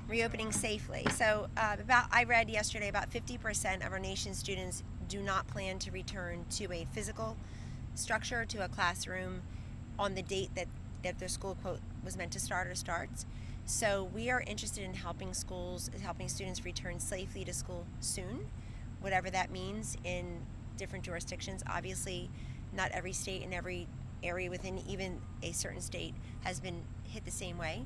reopening safely. So I read yesterday about 50% of our nation's students do not plan to return to a physical structure, to a classroom on the date that their school quote was meant to start or starts. So we are interested in helping students return safely to school soon, whatever that means in different jurisdictions. Obviously, not every state and every area within even a certain state has been hit the same way.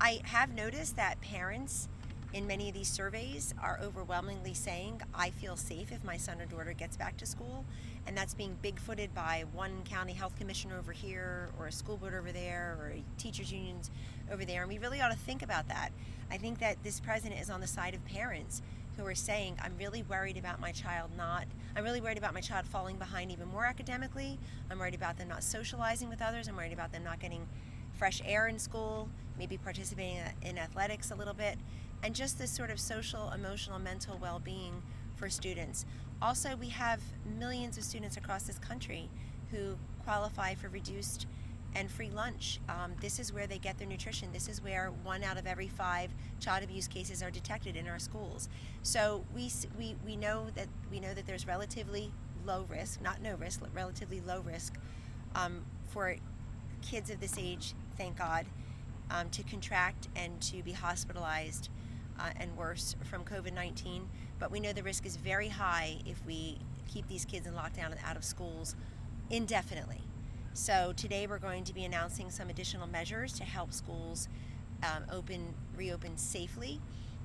I have noticed that parents in many of these surveys are overwhelmingly saying, I feel safe if my son or daughter gets back to school, and that's being big-footed by one county health commissioner over here, or a school board over there, or teachers unions over there, and we really ought to think about that. I think that this president is on the side of parents who are saying, I'm really worried about my child falling behind even more academically. I'm worried about them not socializing with others. I'm worried about them not getting fresh air in school, maybe participating in athletics a little bit, and just this sort of social, emotional, mental well-being for students. Also, we have millions of students across this country who qualify for reduced and free lunch. This is where they get their nutrition. This is where 1 out of every 5 child abuse cases are detected in our schools. So we know that there's relatively low risk, not no risk, relatively low risk for kids of this age, thank God, to contract and to be hospitalized and worse from COVID-19. But we know the risk is very high if we keep these kids in lockdown and out of schools indefinitely. So today we're going to be announcing some additional measures to help schools reopen safely,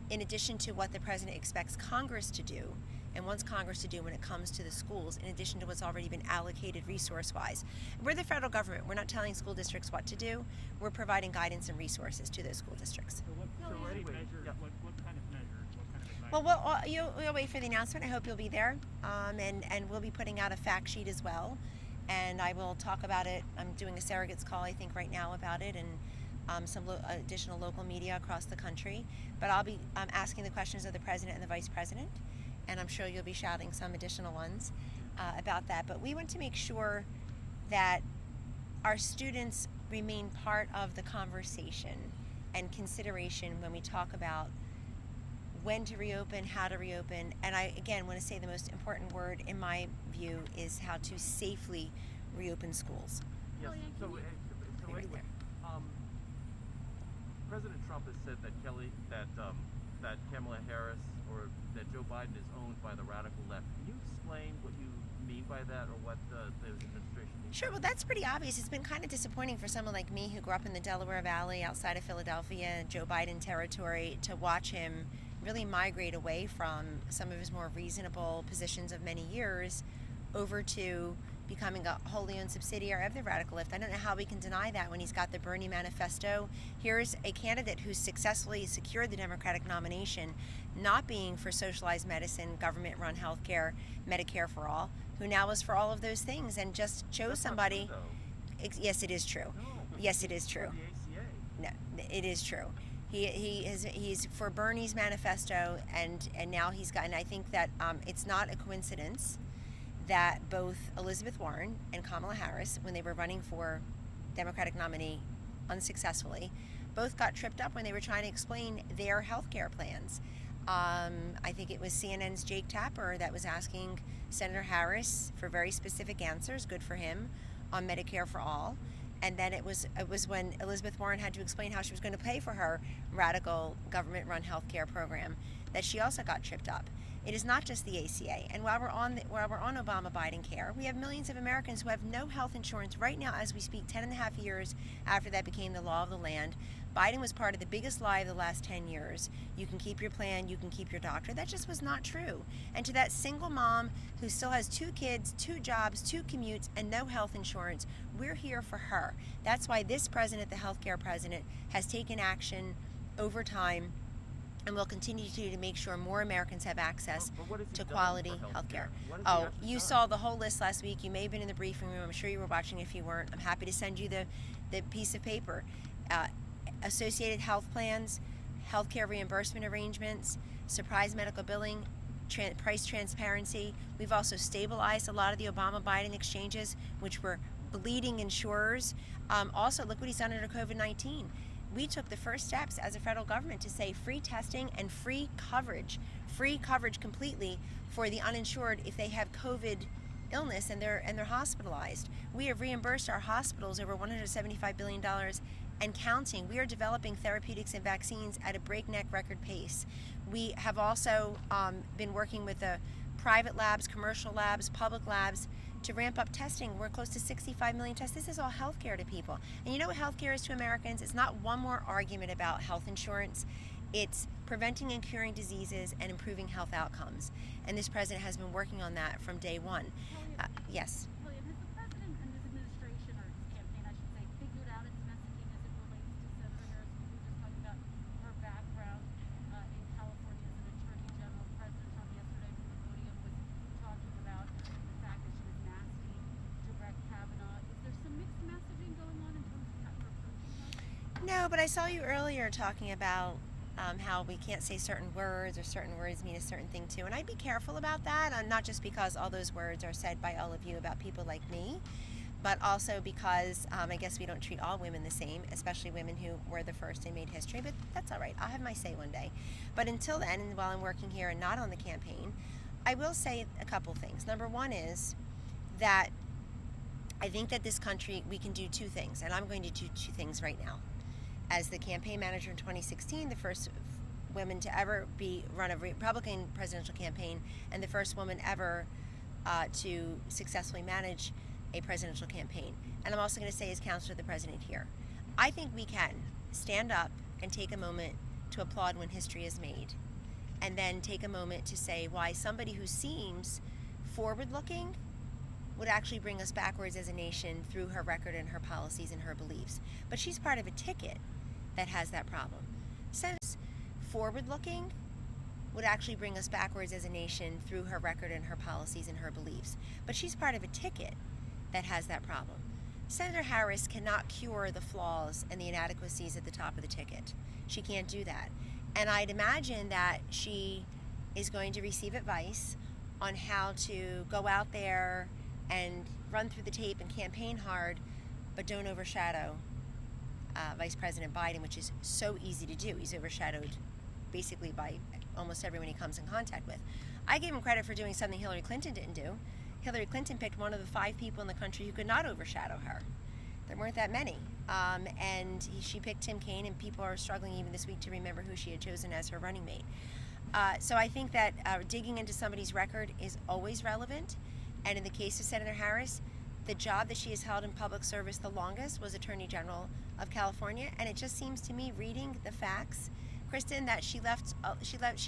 in addition to what the president expects Congress to do and wants Congress to do when it comes to the schools, in addition to what's already been allocated resource-wise. We're the federal government. We're not telling school districts what to do. We're providing guidance and resources to those school districts. What kind of measures? Well, you'll wait for the announcement. I hope you'll be there, and we'll be putting out a fact sheet as well. And I will talk about it. I'm doing a surrogates call, I think, right now about it, and some additional local media across the country. But I'll be asking the questions of the president and the vice president, and I'm sure you'll be shouting some additional ones about that. But we want to make sure that our students remain part of the conversation and consideration when we talk about when to reopen, how to reopen, and I, again, want to say the most important word, in my view, is how to safely reopen schools. Yes. So anyway, President Trump has said that Kamala Harris or that Joe Biden is owned by the radical left. Can you explain what you mean by that, or what the administration means? Sure. Well, that's pretty obvious. It's been kind of disappointing for someone like me who grew up in the Delaware Valley outside of Philadelphia, Joe Biden territory, to watch him really migrate away from some of his more reasonable positions of many years over to becoming a wholly owned subsidiary of the radical left. I don't know how we can deny that when he's got the Bernie manifesto. Here's a candidate who's successfully secured the Democratic nomination, not being for socialized medicine, government-run healthcare, Medicare for all, who now is for all of those things, and just chose somebody. Yes, it is true. Yes, it is true. No, it is true. He's for Bernie's manifesto, and now he's got. And I think that it's not a coincidence that both Elizabeth Warren and Kamala Harris, when they were running for Democratic nominee unsuccessfully, both got tripped up when they were trying to explain their health care plans. I think it was CNN's Jake Tapper that was asking Senator Harris for very specific answers, good for him, on Medicare for all. And then it was when Elizabeth Warren had to explain how she was going to pay for her radical government-run health care program that she also got tripped up. It is not just the ACA. And while we're on Obama-Biden care, we have millions of Americans who have no health insurance right now as we speak, 10.5 years after that became the law of the land. Biden was part of the biggest lie of the last 10 years. You can keep your plan, you can keep your doctor. That just was not true. And to that single mom who still has 2 kids, 2 jobs, 2 commutes, and no health insurance, we're here for her. That's why this president, the healthcare president, has taken action over time and will continue to make sure more Americans have access to quality health care. Oh, you saw the whole list last week. You may have been in the briefing room. I'm sure you were watching if you weren't. I'm happy to send you the piece of paper. Associated health plans, healthcare reimbursement arrangements, surprise medical billing, price transparency. We've also stabilized a lot of the Obama-Biden exchanges, which were bleeding insurers. Also, look what he's done under COVID-19. we took the first steps as a federal government to say free testing and free coverage completely for the uninsured if they have COVID illness and they're hospitalized. We have reimbursed our hospitals over $175 billion and counting. We are developing therapeutics and vaccines at a breakneck record pace. We have also been working with the private labs, commercial labs, public labs to ramp up testing. We're close to 65 million tests. This is all healthcare to people. And you know what healthcare is to Americans? It's not one more argument about health insurance. It's preventing and curing diseases and improving health outcomes. And this president has been working on that from day one. Yes. Kellyanne, has the president and his administration, or his campaign, I should say, figured out its messaging as it relates to Senator Harris? We were just talking about her background in California as an attorney general. President Trump yesterday from the podium was talking about the fact that she was nasty to Brett Kavanaugh. Is there some mixed messaging going on in terms of how her approaching her? No, but I saw you earlier talking about how we can't say certain words or certain words mean a certain thing too. And I'd be careful about that, not just because all those words are said by all of you about people like me, but also because I guess we don't treat all women the same, especially women who were the first and made history, but that's all right. I'll have my say one day. But until then, and while I'm working here and not on the campaign, I will say a couple things. Number one is that I think that this country, we can do two things, and I'm going to do two things right now. As the campaign manager in 2016, the first woman to ever run a Republican presidential campaign, and the first woman ever to successfully manage a presidential campaign. And I'm also going to say as counselor to the president here, I think we can stand up and take a moment to applaud when history is made, and then take a moment to say why somebody who seems forward-looking would actually bring us backwards as a nation through her record and her policies and her beliefs. But she's part of a ticket that has that problem. Since forward-looking would actually bring us backwards as a nation through her record and her policies and her beliefs. But she's part of a ticket that has that problem. Senator Harris cannot cure the flaws and the inadequacies at the top of the ticket. She can't do that. And I'd imagine that she is going to receive advice on how to go out there and run through the tape and campaign hard, but don't overshadow Vice President Biden, which is so easy to do. He's overshadowed basically by almost everyone he comes in contact with. I gave him credit for doing something Hillary Clinton didn't do. Hillary Clinton picked one of the 5 people in the country who could not overshadow her. There weren't that many. She picked Tim Kaine, and people are struggling even this week to remember who she had chosen as her running mate. So I think that digging into somebody's record is always relevant. And in the case of Senator Harris, the job that she has held in public service the longest was Attorney General of California. And it just seems to me, reading the facts, Kristen, that she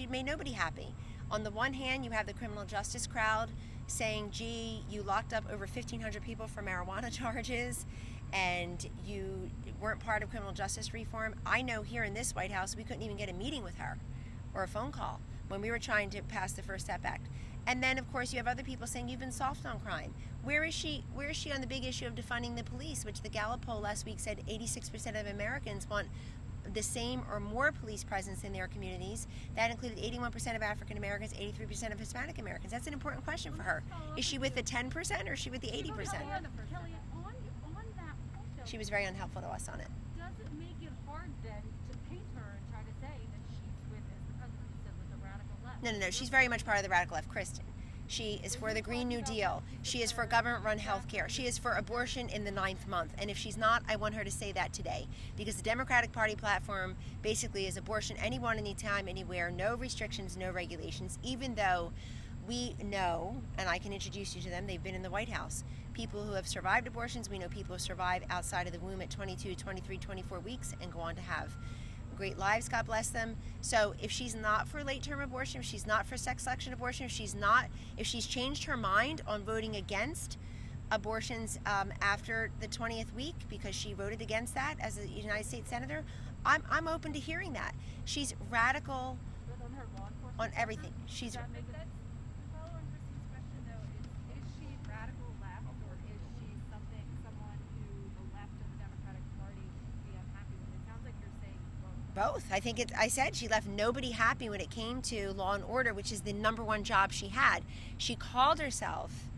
made nobody happy. On the one hand, you have the criminal justice crowd saying, gee, you locked up over 1,500 people for marijuana charges and you weren't part of criminal justice reform. I know here in this White House, we couldn't even get a meeting with her or a phone call when we were trying to pass the First Step Act. And then, of course, you have other people saying you've been soft on crime. Where is she on the big issue of defunding the police, which the Gallup poll last week said 86% of Americans want the same or more police presence in their communities. That included 81% of African Americans, 83% of Hispanic Americans. That's an important question for her. Is she with the 10% or is she with the 80%? Kellyanne, on that point, though, She was very unhelpful to us on it. does it make it hard then to paint her and try to say that she's with, as the president said, with the radical left? No. She's very much part of the radical left, Kristen. She is for the Green New Deal. She is for government-run health care. She is for abortion in the 9th month. And if she's not, I want her to say that today. Because the Democratic Party platform basically is abortion anyone, anytime, anywhere, no restrictions, no regulations, even though we know, and I can introduce you to them, they've been in the White House. People who have survived abortions, we know people who survive outside of the womb at 22, 23, 24 weeks and go on to have great lives, God bless them. So if she's not for late-term abortion, if she's not for sex selection abortion, if she's changed her mind on voting against abortions after the 20th week because she voted against that as a United States Senator, I'm open to hearing that. She's radical But on her law enforcement on everything. She's does that make it To follow on Kristen's question, though, is she radical left, or is she someone who the left of the Democratic Party would be unhappy with? It sounds like you're saying both. both. I said she left nobody happy when it came to law and order, which is the number one job she had. She called herself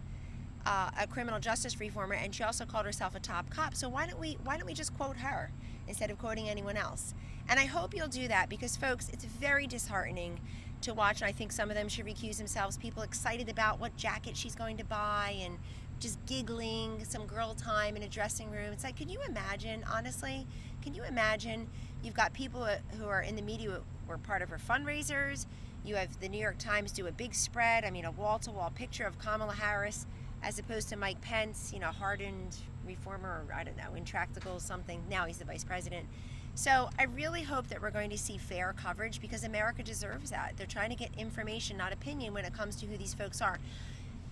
a criminal justice reformer, and she also called herself a top cop. So why don't we just quote her? instead of quoting anyone else. And I hope you'll do that because, folks, it's very disheartening to watch. And I think some of them should recuse themselves. People excited about what jacket she's going to buy and just giggling, some girl time in a dressing room. It's like, can you imagine, honestly, can you imagine you've got people who are in the media who were part of her fundraisers. You have the New York Times do a big spread, I mean a wall-to-wall picture of Kamala Harris as opposed to Mike Pence, hardened reformer, or I don't know, intractable something. Now he's the vice president. So I really hope that we're going to see fair coverage because America deserves that. They're trying to get information, not opinion, when it comes to who these folks are.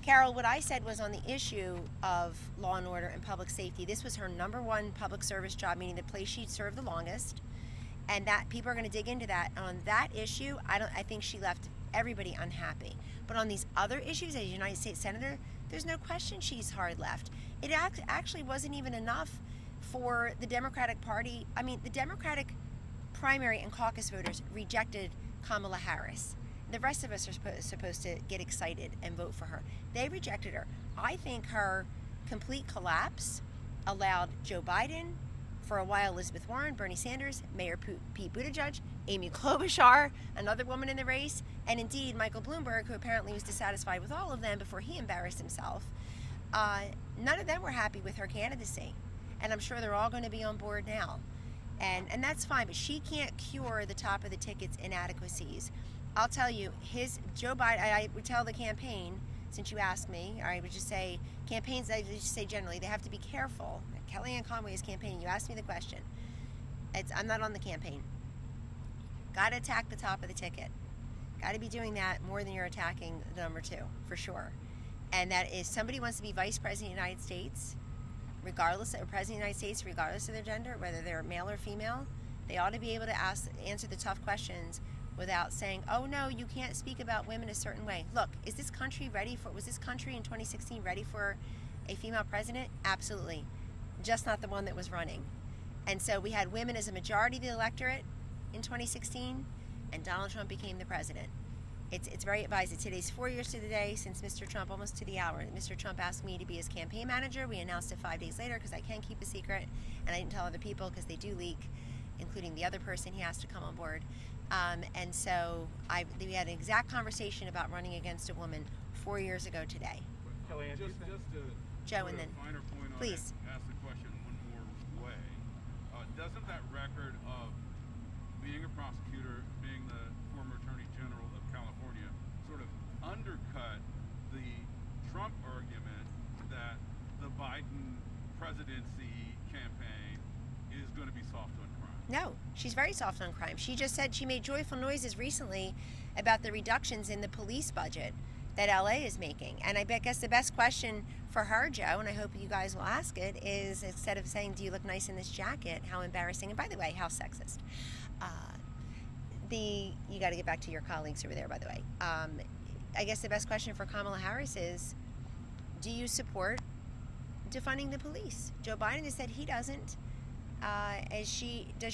Carol, what I said was on the issue of law and order and public safety, this was her number one public service job, meaning the place she served the longest, and that people are going to dig into that. On that issue, I think she left everybody unhappy. But on these other issues, as a United States Senator, there's no question she's hard left. It actually wasn't even enough for the Democratic Party. I mean, the Democratic primary and caucus voters rejected Kamala Harris. The rest of us are supposed to get excited and vote for her. They rejected her. I think her complete collapse allowed Joe Biden, for a while Elizabeth Warren, Bernie Sanders, Mayor Pete Buttigieg, Amy Klobuchar, another woman in the race, and indeed Michael Bloomberg, who apparently was dissatisfied with all of them before he embarrassed himself. None of them were happy with her candidacy. And I'm sure they're all going to be on board now. And that's fine, but she can't cure the top of the ticket's inadequacies. I'll tell you, Joe Biden, I would tell the campaign, since you asked me, I would just say, campaigns, I just say generally, they have to be careful. Kellyanne Conway is campaigning. You asked me the question. I'm not on the campaign. Got to attack the top of the ticket. Got to be doing that more than you're attacking the number two, for sure. And that is, somebody wants to be vice president of the United States, regardless, or president of the United States, regardless of their gender, whether they're male or female, they ought to be able to answer the tough questions without saying, oh no, you can't speak about women a certain way. Look, was this country in 2016 ready for a female president? Absolutely. Just not the one that was running. And so we had women as a majority of the electorate in 2016, and Donald Trump became the president. It's very advised. Today's 4 years to the day since Mr. Trump, almost to the hour. Mr. Trump asked me to be his campaign manager. We announced it 5 days later because I can't keep a secret, and I didn't tell other people because they do leak, including the other person he asked to come on board. And so we had an exact conversation about running against a woman 4 years ago today. Kellyanne, Just to Joe, put and then a finer point on please. it, ask the question one more way. Doesn't that record of being a prosecutor, being the former Attorney General of California, sort of undercut the Trump argument that the Biden presidency campaign is going to be soft on crime? No, she's very soft on crime. She just said she made joyful noises recently about the reductions in the police budget that LA is making. And I guess the best question for her, Joe, and I hope you guys will ask it, is instead of saying, do you look nice in this jacket, how embarrassing, and by the way, how sexist. You got to get back to your colleagues over there, by the way. I guess the best question for Kamala Harris is, do you support defunding the police? Joe Biden has said he doesn't. Does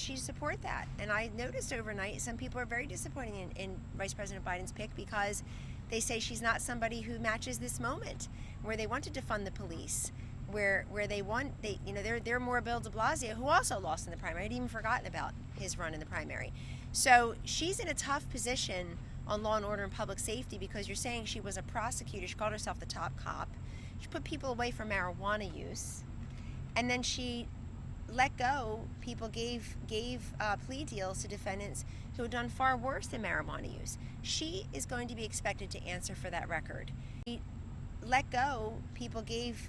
she support that? And I noticed overnight some people are very disappointed in Vice President Biden's pick because they say she's not somebody who matches this moment where they want to defund the police, where they're more Bill de Blasio, who also lost in the primary. I'd even forgotten about his run in the primary. So she's in a tough position on law and order and public safety because you're saying she was a prosecutor. She called herself the top cop. She put people away for marijuana use, and then she let go people, gave plea deals to defendants who had done far worse than marijuana use. She is going to be expected to answer for that record. She let go people, gave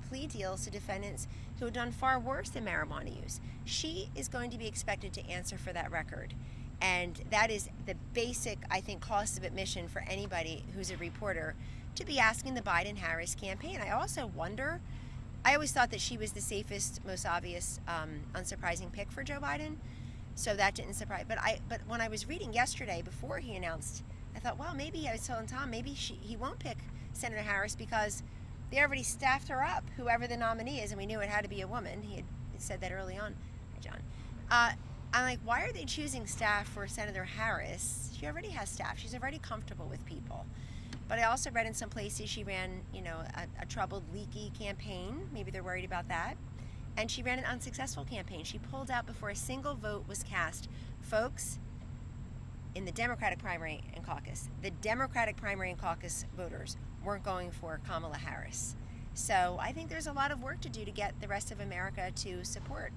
plea deals to defendants who had done far worse than marijuana use. She is going to be expected to answer for that record. And that is the basic, I think, cost of admission for anybody who's a reporter to be asking the Biden-Harris campaign. I also wonder, I always thought that she was the safest, most obvious, unsurprising pick for Joe Biden. So that didn't surprise. But when I was reading yesterday before he announced, I thought, well, maybe I was telling Tom, maybe he won't pick Senator Harris because they already staffed her up, whoever the nominee is, and we knew it had to be a woman. He had said that early on. Hi, John. I'm like, why are they choosing staff for Senator Harris? She already has staff. She's already comfortable with people. But I also read in some places she ran, a troubled, leaky campaign. Maybe they're worried about that. and she ran an unsuccessful campaign. She pulled out before a single vote was cast. Folks, in the Democratic primary and caucus, the Democratic primary and caucus voters weren't going for Kamala Harris. So I think there's a lot of work to do to get the rest of America to support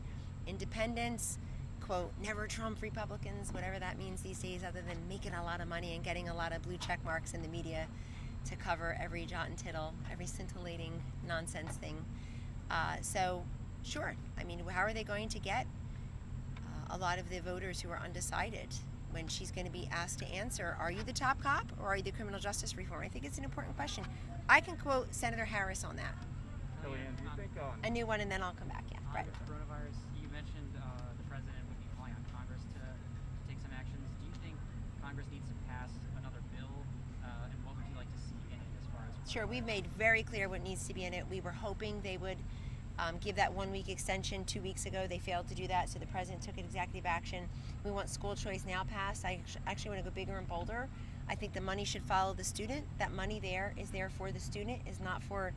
independents, quote, never Trump Republicans, whatever that means these days, other than making a lot of money and getting a lot of blue check marks in the media to cover every jot and tittle, every scintillating nonsense thing. So, sure, I mean, how are they going to get a lot of the voters who are undecided when she's going to be asked to answer, are you the top cop or are you the criminal justice reform? I think it's an important question. I can quote Senator Harris on that. Kellyanne, do you think A new one, and then I'll come back. Yeah, On Brett. the coronavirus, you mentioned the president would be calling on Congress to take some actions. Do you think Congress needs to pass another bill? And what would you like to see in it as far as? Sure, we've made very clear what needs to be in it. We were hoping they would give that 1 week extension 2 weeks ago. They failed to do that, so the president took executive action. We want school choice now passed. I actually want to go bigger and bolder. I think the money should follow the student. That money there is there for the student, is not for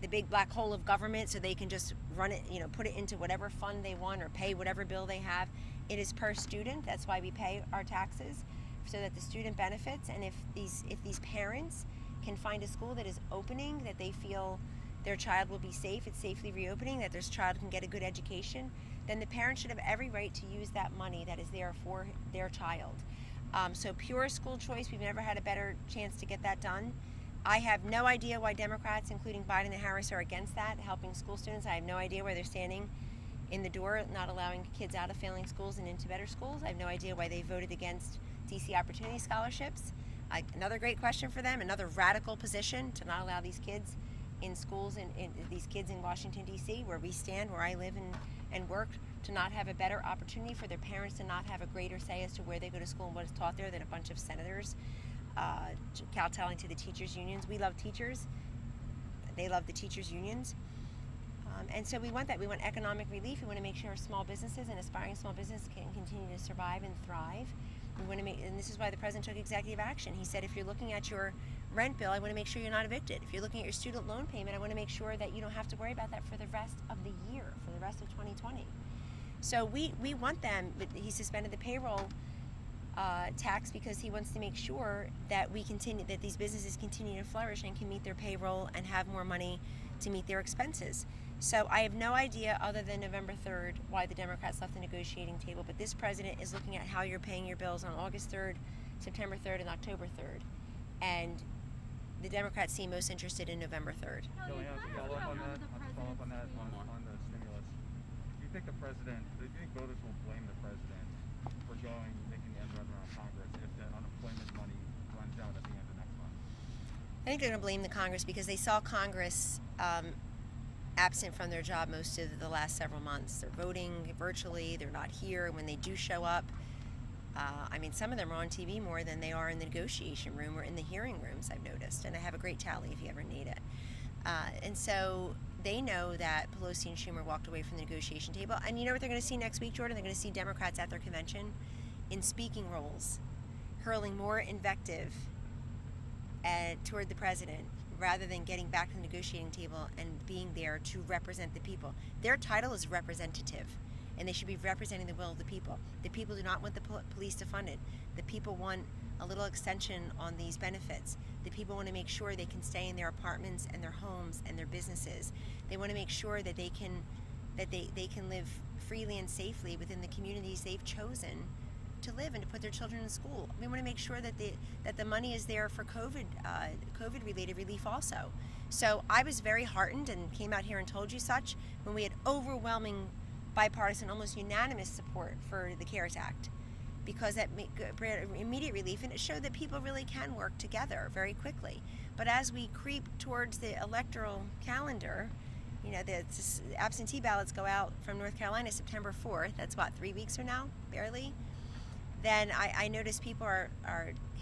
the big black hole of government so they can just run it, put it into whatever fund they want or pay whatever bill they have. It is per student. That's why we pay our taxes, so that the student benefits. And if these parents can find a school that is opening, that they feel their child will be safe, it's safely reopening, that their child can get a good education, then the parents should have every right to use that money that is there for their child. So pure school choice, we've never had a better chance to get that done. I have no idea why Democrats, including Biden and Harris, are against that, helping school students. I have no idea why they're standing in the door, not allowing kids out of failing schools and into better schools. I have no idea why they voted against DC Opportunity Scholarships. Another great question for them, another radical position to not allow these kids in schools, in these kids in Washington, D.C., where we stand, where I live and work, to not have a better opportunity for their parents to not have a greater say as to where they go to school and what is taught there than a bunch of senators kowtowing to the teachers' unions. We love teachers. They love the teachers' unions. And so we want that. We want economic relief. We want to make sure small businesses and aspiring small businesses can continue to survive and thrive. We want to make, and this is why the president took executive action. He said, if you're looking at your rent bill, I want to make sure you're not evicted. If you're looking at your student loan payment, I want to make sure that you don't have to worry about that for the rest of the year, for the rest of 2020. So we want them, but he suspended the payroll tax because he wants to make sure that that these businesses continue to flourish and can meet their payroll and have more money to meet their expenses. So I have no idea, other than November 3rd, why the Democrats left the negotiating table, but this president is looking at how you're paying your bills on August 3rd, September 3rd, and October 3rd. And the Democrats seem most interested in November 3rd. Kellyanne, to follow up on that, on the stimulus, do you think voters will blame the president for making the end run around Congress if the unemployment money runs out at the end of next month? I think they're going to blame the Congress because they saw Congress absent from their job most of the last several months. They're voting virtually, they're not here. When they do show up, some of them are on TV more than they are in the negotiation room or in the hearing rooms, I've noticed. And I have a great tally if you ever need it. And so they know that Pelosi and Schumer walked away from the negotiation table. And you know what they're going to see next week, Jordan? They're going to see Democrats at their convention in speaking roles, hurling more invective toward the president rather than getting back to the negotiating table and being there to represent the people. Their title is representative, and they should be representing the will of the people. The people do not want the police to fund it. The people want a little extension on these benefits. The people want to make sure they can stay in their apartments and their homes and their businesses. They want to make sure that they can live freely and safely within the communities they've chosen to live and to put their children in school. We want to make sure that the money is there for COVID-related relief also. So I was very heartened and came out here and told you such when we had overwhelming bipartisan, almost unanimous support for the CARES Act, because that brought immediate relief, and it showed that people really can work together very quickly. But as we creep towards the electoral calendar, the absentee ballots go out from North Carolina September 4th. That's 3 weeks from now, barely. Then I notice people are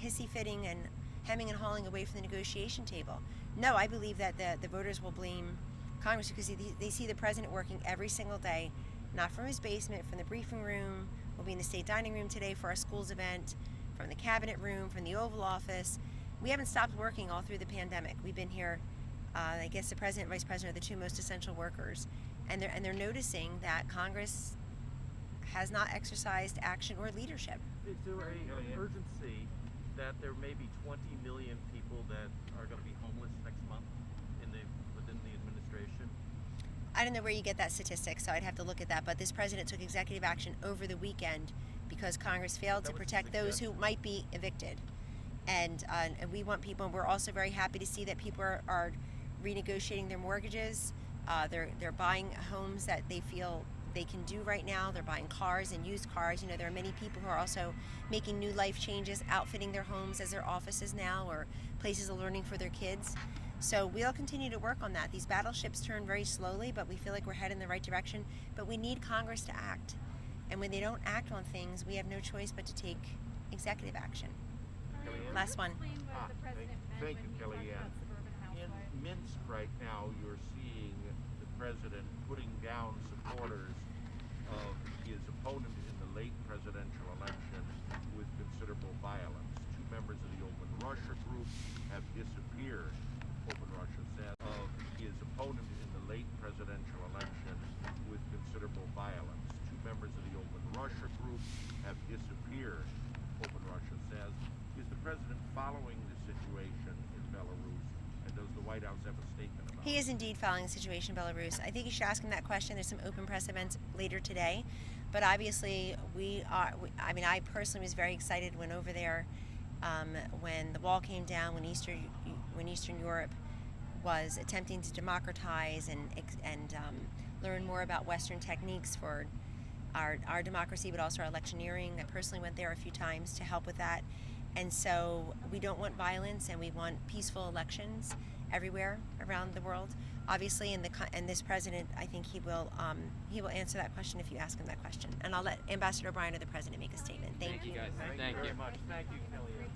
hissy-fitting and hemming and hawing away from the negotiation table. No, I believe that the voters will blame Congress because they see the president working every single day, not from his basement, from the briefing room. We'll be in the state dining room today for our schools event, from the cabinet room, from the Oval Office. We haven't stopped working all through the pandemic. We've been here, I guess the president and vice president are the two most essential workers. and they're noticing that Congress has not exercised action or leadership. Is there a urgency that there may be 20 million people that are going to be homeless next month within the administration? I don't know where you get that statistic, so I'd have to look at that. But this president took executive action over the weekend because Congress failed to That was a protect those who suggestion. might be evicted. And we want people, and we're also very happy to see that people are renegotiating their mortgages. They're buying homes that they feel they can do right now. They're buying cars and used cars. You know, there are many people who are also making new life changes, outfitting their homes as their offices now or places of learning for their kids. So we'll continue to work on that. These battleships turn very slowly, but we feel like we're headed in the right direction. But we need Congress to act. And when they don't act on things, we have no choice but to take executive action. Kellyanne? Last one. Explain what the president meant Thank when you, he talked Kellyanne. about suburban In housewives. Minsk right now, you're seeing the president putting down supporters of his opponent in the late presidential election with considerable violence. Two members of the Open Russia group have disappeared, Open Russia says, of his opponent in the late presidential election with considerable violence. Two members of the Open Russia group have disappeared, Open Russia says. Is the president following the situation in Belarus, and does the White House have a statement about it? He is indeed following the situation in Belarus. I think you should ask him that question. There's some open press events later today. But obviously, I personally was very excited when over there, when the wall came down, when Eastern Europe was attempting to democratize and learn more about Western techniques for our democracy, but also our electioneering. I personally went there a few times to help with that. And so we don't want violence, and we want peaceful elections everywhere around the world. Obviously, and this president, I think he will answer that question if you ask him that question. And I'll let Ambassador O'Brien or the president make a statement. Thank you. guys. Thank you Thank very you. much. Thank you, Kellyanne.